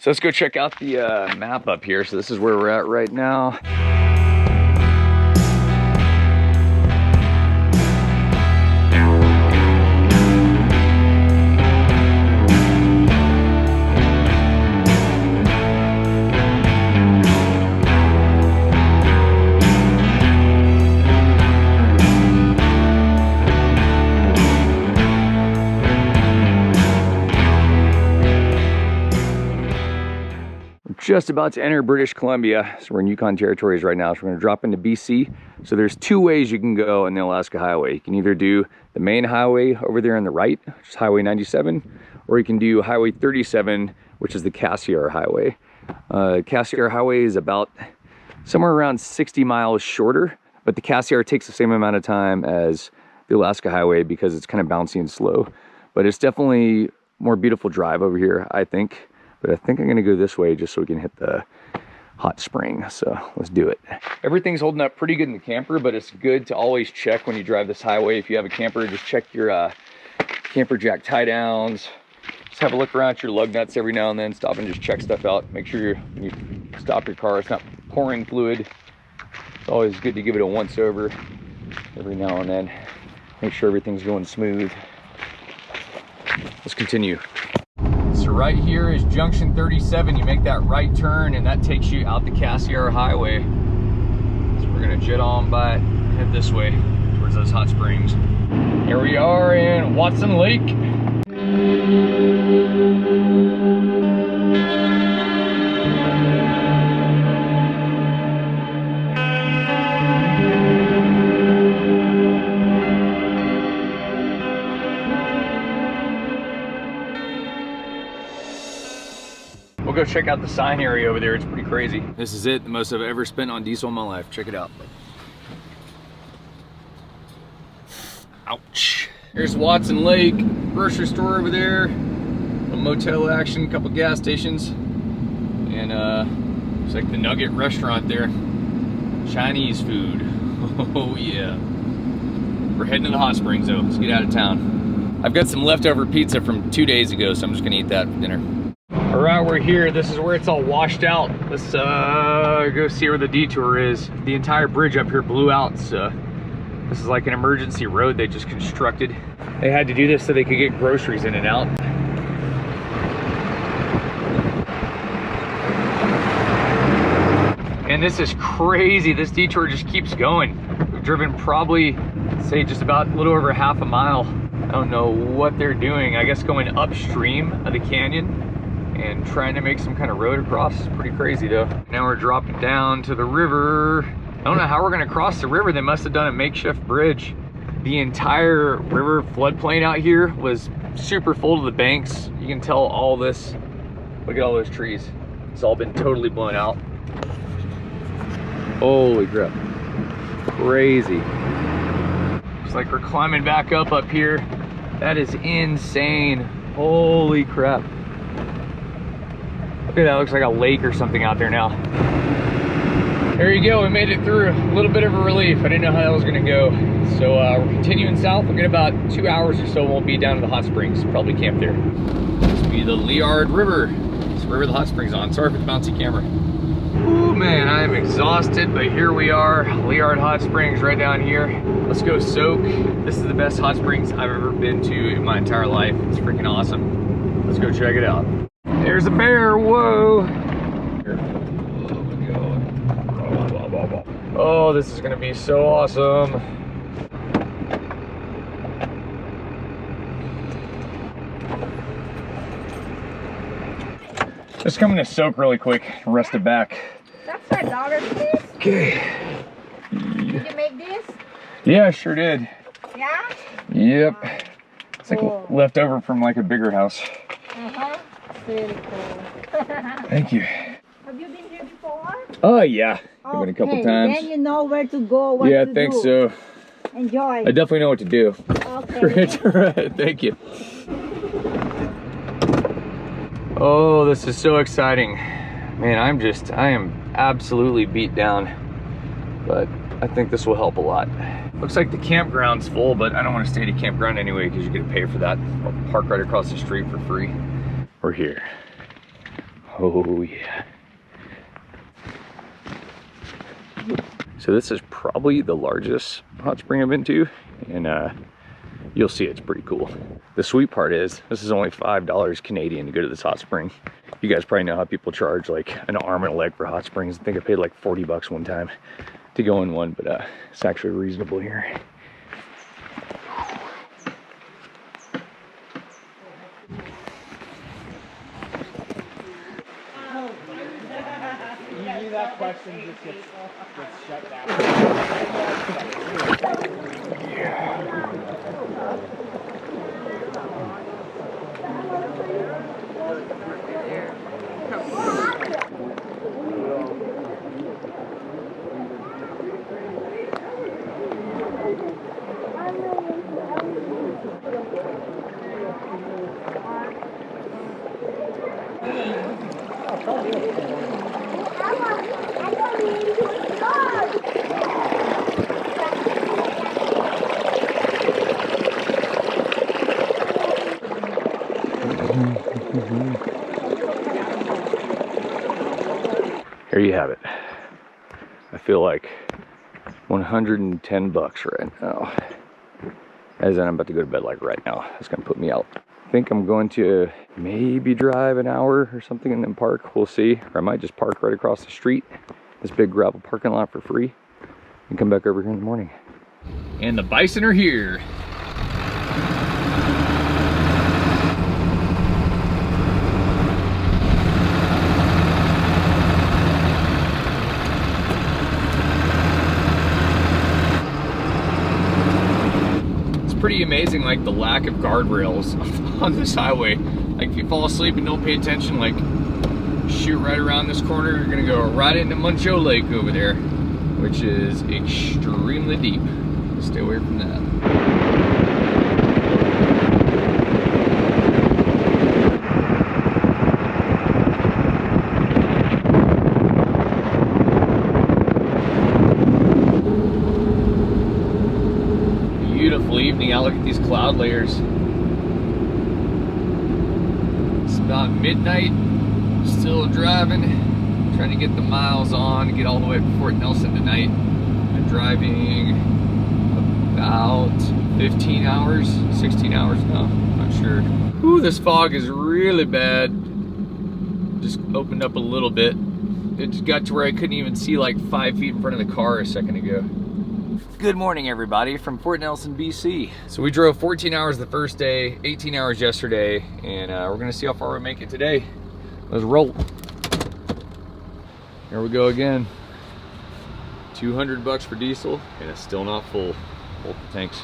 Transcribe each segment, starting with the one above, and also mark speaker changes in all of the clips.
Speaker 1: So let's go check out the map up here. So this is where we're at right now. Just about to enter British Columbia. So we're in Yukon territories right now. So we're gonna drop into BC. So there's two ways you can go on the Alaska Highway. You can either do the main highway over there on the right, which is Highway 97, or you can do Highway 37, which is the Cassiar Highway. Cassiar Highway is about somewhere around 60 miles shorter, but the Cassiar takes the same amount of time as the Alaska Highway because it's kind of bouncy and slow. But it's definitely more beautiful drive over here, I think. But I think I'm gonna go this way just so we can hit the hot spring. So let's do it. Everything's holding up pretty good in the camper, but it's good to always check when you drive this highway. If you have a camper, just check your camper jack tie downs. Just have a look around at your lug nuts every now and then. Stop and just check stuff out. Make sure when you stop your car, it's not pouring fluid. It's always good to give it a once over every now and then. Make sure everything's going smooth. Let's continue. So right here is junction 37. You make that right turn and that takes you out the Cassiar Highway. So we're gonna jet on by it, head this way towards those hot springs. Here we are in Watson Lake. We'll go check out the sign area over there. It's pretty crazy. This is it, the most I've ever spent on diesel in my life. Check it out. Ouch. Here's Watson Lake, grocery store over there, a motel action, a couple gas stations, and it's like the Nugget restaurant there. Chinese food. Oh yeah. We're heading to the hot springs though. Let's get out of town. I've got some leftover pizza from 2 days ago, so I'm just gonna eat that for dinner. All right, we're here. This is where it's all washed out. Let's go see where the detour is. The entire bridge up here blew out, so this is like an emergency road they just constructed. They had to do this so they could get groceries in and out. And this is crazy. This detour just keeps going. We've driven probably, say, just about a little over half a mile. I don't know what they're doing. I guess going upstream of the canyon and trying to make some kind of road across. Is pretty crazy though. Now we're dropping down to the river. I don't know how we're gonna cross the river. They must have done a makeshift bridge. The entire river floodplain out here was super full to the banks. You can tell all this, look at all those trees. It's all been totally blown out. Holy crap, crazy. It's like we're climbing back up here. That is insane, holy crap. Look at that, looks like a lake or something out there now. There you go, we made it through. A little bit of a relief. I didn't know how that was gonna go. So we're continuing south. We'll get about 2 hours or so, we'll be down to the hot springs. Probably camp there. This will be the Liard River. It's the river the hot springs on. Sorry for the bouncy camera. Ooh man, I am exhausted, but here we are. Liard Hot Springs right down here. Let's go soak. This is the best hot springs I've ever been to in my entire life. It's freaking awesome. Let's go check it out. There's a bear, whoa. Oh, this is gonna be so awesome. Just coming to soak really quick, rest it back.
Speaker 2: That's $5 this?
Speaker 1: Okay.
Speaker 2: Did you make this?
Speaker 1: Yeah, I sure did.
Speaker 2: Yeah?
Speaker 1: Yep. It's like leftover from like a bigger house.
Speaker 2: Uh-huh. Very cool.
Speaker 1: Thank you.
Speaker 2: Have you been here before?
Speaker 1: Oh yeah, I've been a couple times.
Speaker 2: Then you know where to go, what
Speaker 1: yeah,
Speaker 2: to
Speaker 1: thanks
Speaker 2: do.
Speaker 1: so.
Speaker 2: Enjoy.
Speaker 1: I definitely know what to do.
Speaker 2: Okay.
Speaker 1: Right, thank you. Oh, this is so exciting. Man, I am absolutely beat down, but I think this will help a lot. Looks like the campground's full, but I don't want to stay at a campground anyway because you're gonna pay for that. I'll park right across the street for free. We're here. Oh yeah. So this is probably the largest hot spring I've been to, and you'll see it's pretty cool. The sweet part is this is only $5 Canadian to go to this hot spring. You guys probably know how people charge like an arm and a leg for hot springs. I think I paid like 40 bucks one time to go in one, but it's actually reasonable here.
Speaker 3: That question just gets shut down.
Speaker 1: Here you have it. I feel like 110 bucks right now. As in, I'm about to go to bed like right now. It's gonna put me out. I think I'm going to maybe drive an hour or something and then park. We'll see. Or I might just park right across the street, this big gravel parking lot for free, and come back over here in the morning. And the bison are here. Pretty amazing, like the lack of guardrails on this highway. Like if you fall asleep and don't pay attention, like shoot right around this corner, you're gonna go right into Muncho Lake over there, which is extremely deep. Stay away from that. Beautiful evening out. Look at these cloud layers. It's about midnight. Still driving, trying to get the miles on, get all the way to Fort Nelson tonight. I'm driving about 15 hours, 16 hours now, not sure. Ooh, this fog is really bad. Just opened up a little bit. It just got to where I couldn't even see like 5 feet in front of the car a second ago. Good morning, everybody, from Fort Nelson, BC. So we drove 14 hours the first day, 18 hours yesterday, and we're gonna see how far we make it today. Let's roll. Here we go again. 200 bucks for diesel, and it's still not full. Both the tanks.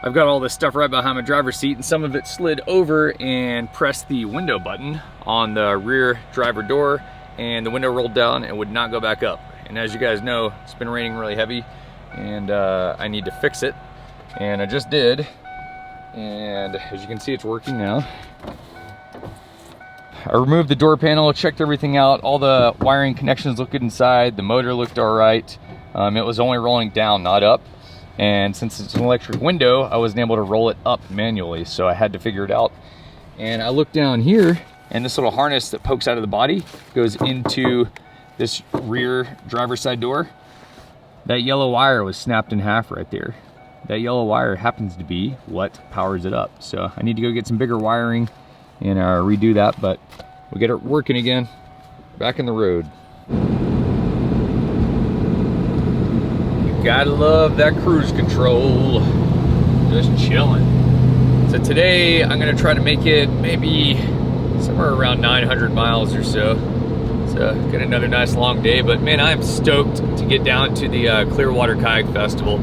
Speaker 1: I've got all this stuff right behind my driver's seat, and some of it slid over and pressed the window button on the rear driver door, and the window rolled down and would not go back up. And as you guys know, it's been raining really heavy, and I need to fix it, and I just did. And as you can see, it's working now. I removed the door panel, checked everything out. All the wiring connections looked good inside. The motor looked all right. It was only rolling down, not up. And since it's an electric window, I wasn't able to roll it up manually, so I had to figure it out. And I looked down here, and this little harness that pokes out of the body goes into this rear driver's side door. That yellow wire was snapped in half right there. That yellow wire happens to be what powers it up. So I need to go get some bigger wiring and redo that, but we'll get it working again. Back in the road. You gotta love that cruise control. Just chilling. So today I'm gonna try to make it maybe somewhere around 900 miles or so. So got another nice long day, but man, I'm stoked to get down to the Clearwater Kayak Festival.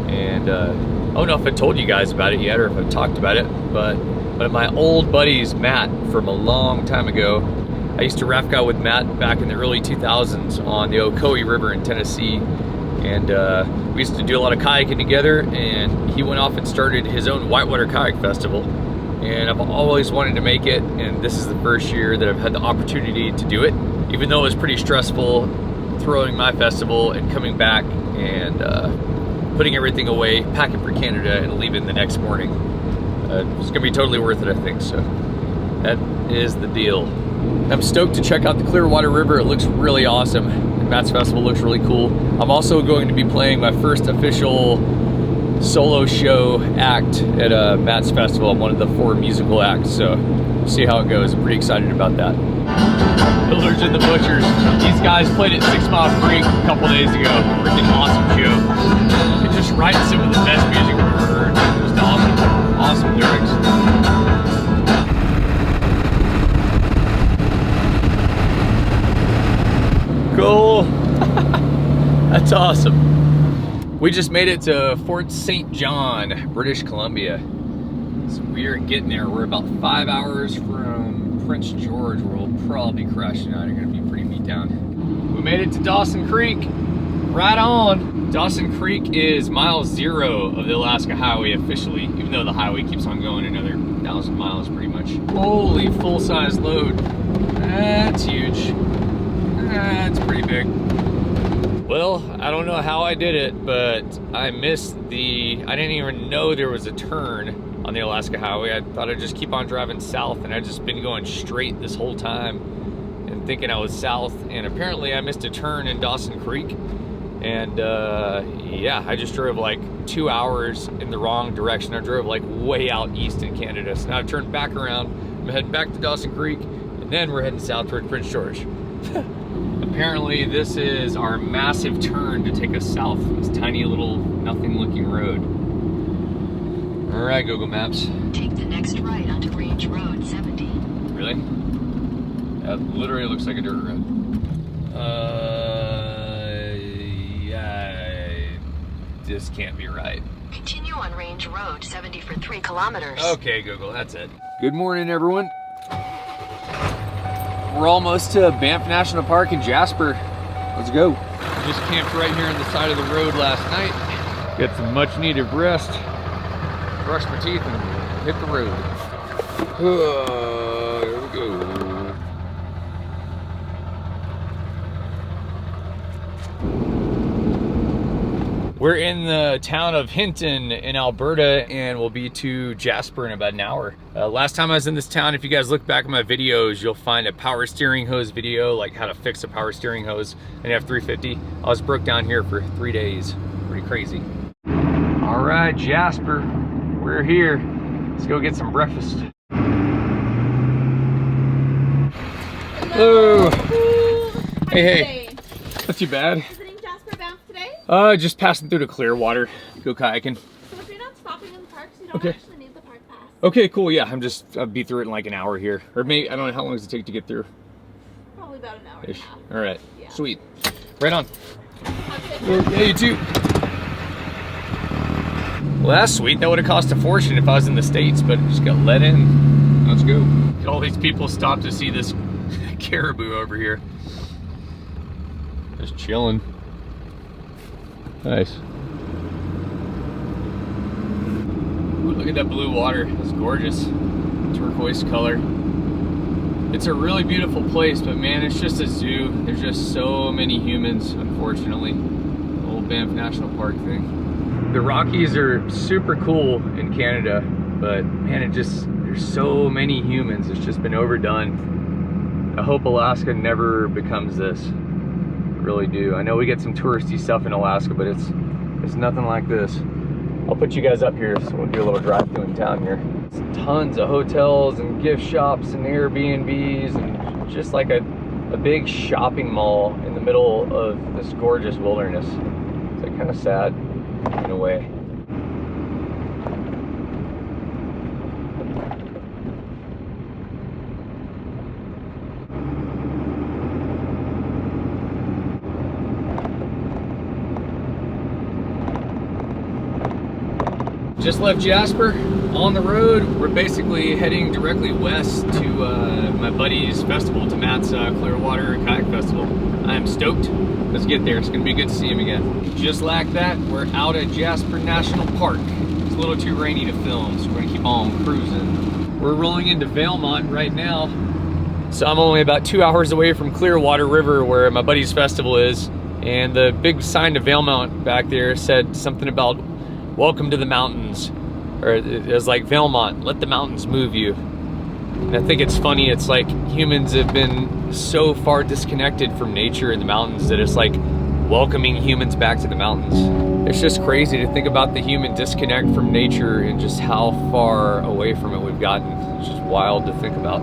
Speaker 1: And I don't know if I told you guys about it yet or if I've talked about it, but one of my old buddies, Matt, from a long time ago. I used to raft out with Matt back in the early 2000s on the Ocoee River in Tennessee. And we used to do a lot of kayaking together, and he went off and started his own whitewater kayak festival. And I've always wanted to make it, and this is the first year that I've had the opportunity to do it. Even though it was pretty stressful throwing my festival and coming back and putting everything away, packing for Canada and leaving the next morning. It's gonna be totally worth it, I think, so that is the deal. I'm stoked to check out the Clearwater River. It looks really awesome. The Matt's Festival looks really cool. I'm also going to be playing my first official solo show act at Matt's Festival. I'm one of the 4 musical acts, so see how it goes. I'm pretty excited about that. Builders and the Butchers. These guys played at 6 Mile Creek a couple days ago. Freaking awesome show. They're just writing some of the best music I've ever heard. Just awesome. Awesome lyrics. Cool. That's awesome. We just made it to Fort St. John, British Columbia. So we are getting there. We're about 5 hours from Prince George, where we'll probably be crashing out. You're gonna be pretty beat down. We made it to Dawson Creek. Right on. Dawson Creek is mile 0 of the Alaska Highway officially, even though the highway keeps on going another 1,000 miles pretty much. Holy full-size load. That's huge. That's pretty big. Well, I don't know how I did it, but I missed I didn't even know there was a turn on the Alaska Highway. I thought I'd just keep on driving south, and I've just been going straight this whole time and thinking I was south, and apparently I missed a turn in Dawson Creek. And yeah, I just drove like 2 hours in the wrong direction. I drove like way out east in Canada. So now I've turned back around. I'm heading back to Dawson Creek, and then we're heading south toward Prince George. Apparently this is our massive turn to take us south. This tiny little nothing looking road. All right, Google Maps.
Speaker 4: Take the next right onto Range Road 70.
Speaker 1: Really? That literally looks like a dirt road. Yeah, this can't be right.
Speaker 4: Continue on Range Road 70 for 3 kilometers.
Speaker 1: Okay, Google, that's it. Good morning, everyone. We're almost to Banff National Park in Jasper. Let's go. Just camped right here on the side of the road last night. Get some much needed rest. Brush my teeth and hit the road. Here we go. We're in the town of Hinton in Alberta, and we'll be to Jasper in about an hour. Last time I was in this town, if you guys look back at my videos, you'll find a power steering hose video, like how to fix a power steering hose in F350. I was broke down here for 3 days. Pretty crazy. All right, Jasper, we're here. Let's go get some breakfast. Hello. Hey. Not too bad. Just passing through to Clearwater, go kayaking.
Speaker 5: So if you're not stopping in the parks, you don't actually need the park pass.
Speaker 1: Okay, cool, yeah, I'll be through it in like an hour here. Or maybe, I don't know, how long does it take to get through?
Speaker 5: Probably about an hour and a half.
Speaker 1: All right,
Speaker 5: Yeah.
Speaker 1: Sweet. Right on. Yeah, you too. Well, that's sweet. That would have cost a fortune if I was in the States, but just got let in. Let's go. All these people stopped to see this caribou over here. Just chilling. Nice. Ooh, look at that blue water. It's gorgeous. Turquoise color. It's a really beautiful place, but man, it's just a zoo. There's just so many humans, unfortunately. The old Banff National Park thing. The Rockies are super cool in Canada, but man, there's so many humans. It's just been overdone. I hope Alaska never becomes this. Really do. I know we get some touristy stuff in Alaska, but it's nothing like this. I'll put you guys up here so we'll do a little drive through in town here. It's tons of hotels and gift shops and Airbnbs and just like a big shopping mall in the middle of this gorgeous wilderness. It's like kind of sad in a way. Just left Jasper on the road. We're basically heading directly west to my buddy's festival, to Matt's Clearwater Kayak Festival. I'm stoked. Let's get there. It's gonna be good to see him again. Just like that, we're out at Jasper National Park. It's a little too rainy to film, so we're gonna keep on cruising. We're rolling into Valemont right now. So I'm only about 2 hours away from Clearwater River, where my buddy's festival is. And the big sign to Valemont back there said something about "Welcome to the mountains," or it was like, "Valemont, let the mountains move you." And I think it's funny, it's like humans have been so far disconnected from nature and the mountains that it's like welcoming humans back to the mountains. It's just crazy to think about the human disconnect from nature and just how far away from it we've gotten. It's just wild to think about.